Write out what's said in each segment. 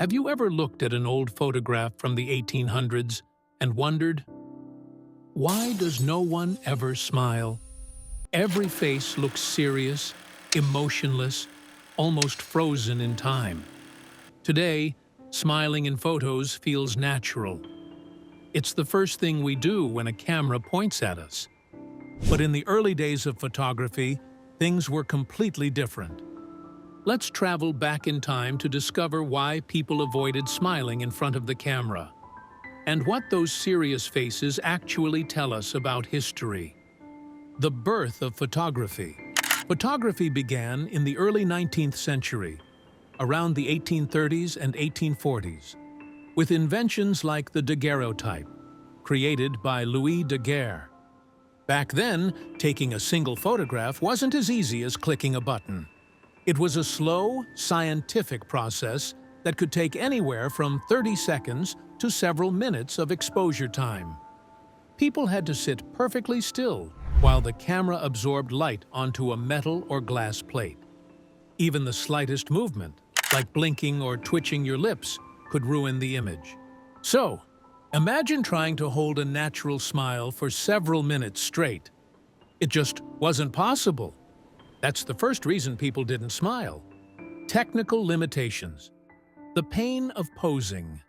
Have you ever looked at an old photograph from the 1800s and wondered, why does no one ever smile? Every face looks serious, emotionless, almost frozen in time. Today, smiling in photos feels natural. It's the first thing we do when a camera points at us. But in the early days of photography, things were completely different. Let's travel back in time to discover why people avoided smiling in front of the camera, and what those serious faces actually tell us about history. The birth of photography. Photography began in the early 19th century, around the 1830s and 1840s, with inventions like the daguerreotype, created by Louis Daguerre. Back then, taking a single photograph wasn't as easy as clicking a button. It was a slow, scientific process that could take anywhere from 30 seconds to several minutes of exposure time. People had to sit perfectly still while the camera absorbed light onto a metal or glass plate. Even the slightest movement, like blinking or twitching your lips, could ruin the image. So, imagine trying to hold a natural smile for several minutes straight. It just wasn't possible. That's the first reason people didn't smile. Technical limitations. The pain of posing.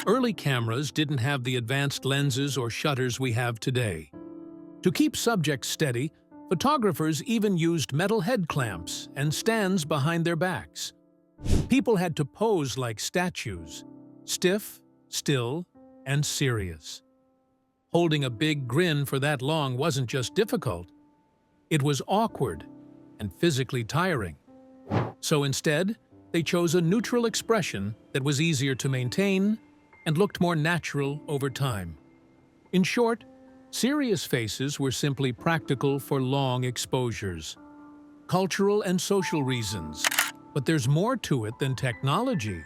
Early cameras didn't have the advanced lenses or shutters we have today. To keep subjects steady, photographers even used metal head clamps and stands behind their backs. People had to pose like statues, stiff, still, and serious. Holding a big grin for that long wasn't just difficult, it was awkward and physically tiring. So instead, they chose a neutral expression that was easier to maintain and looked more natural over time. In short, serious faces were simply practical for long exposures. Cultural and social reasons. But there's more to it than technology.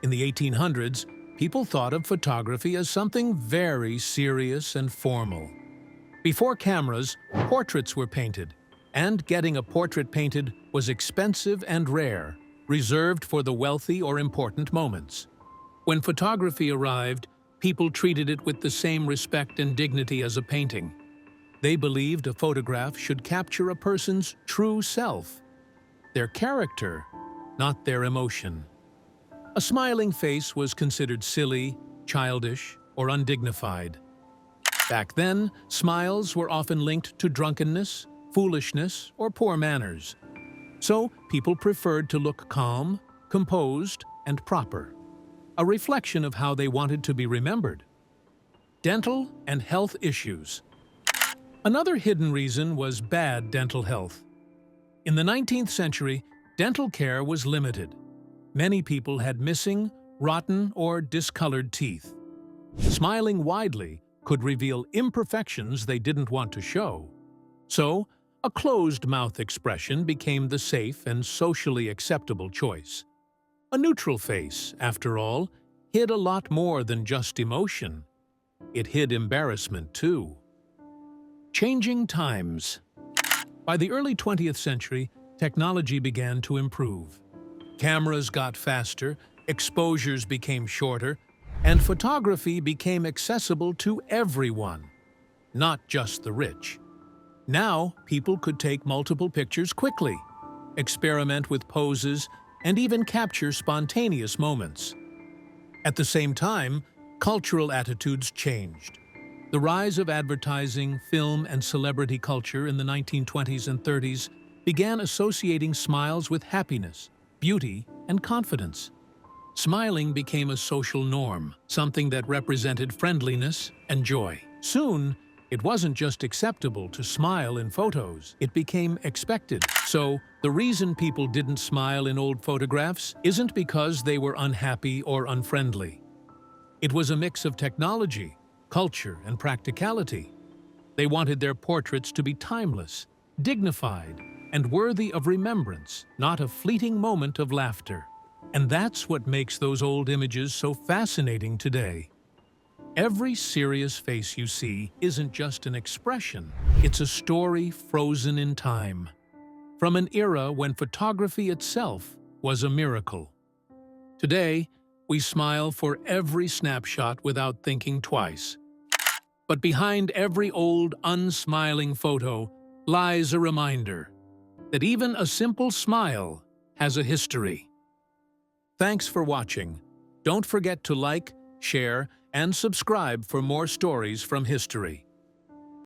In the 1800s, people thought of photography as something very serious and formal. Before cameras, portraits were painted, and getting a portrait painted was expensive and rare, reserved for the wealthy or important moments. When photography arrived, people treated it with the same respect and dignity as a painting. They believed a photograph should capture a person's true self, their character, not their emotion. A smiling face was considered silly, childish, or undignified. Back then, smiles were often linked to drunkenness, foolishness, or poor manners. So people preferred to look calm, composed, and proper, a reflection of how they wanted to be remembered. Dental and health issues. Another hidden reason was bad dental health. In the 19th century, dental care was limited. Many people had missing, rotten, or discolored teeth. Smiling widely could reveal imperfections they didn't want to show. So, a closed-mouth expression became the safe and socially acceptable choice. A neutral face, after all, hid a lot more than just emotion. It hid embarrassment, too. Changing times. By the early 20th century, technology began to improve. Cameras got faster, exposures became shorter, and photography became accessible to everyone, not just the rich. Now, people could take multiple pictures quickly, experiment with poses, and even capture spontaneous moments. At the same time, cultural attitudes changed. The rise of advertising, film, and celebrity culture in the 1920s and 30s began associating smiles with happiness, beauty, and confidence. Smiling became a social norm, something that represented friendliness and joy. Soon, it wasn't just acceptable to smile in photos, it became expected. So, the reason people didn't smile in old photographs isn't because they were unhappy or unfriendly. It was a mix of technology, culture, and practicality. They wanted their portraits to be timeless, dignified, and worthy of remembrance, not a fleeting moment of laughter. And that's what makes those old images so fascinating today. Every serious face you see isn't just an expression, it's a story frozen in time, from an era when photography itself was a miracle. Today, We smile for every snapshot without thinking twice. But behind every old, unsmiling photo lies a reminder that even a simple smile has a history. Thanks for watching. Don't forget to like, share, and subscribe for more stories from history.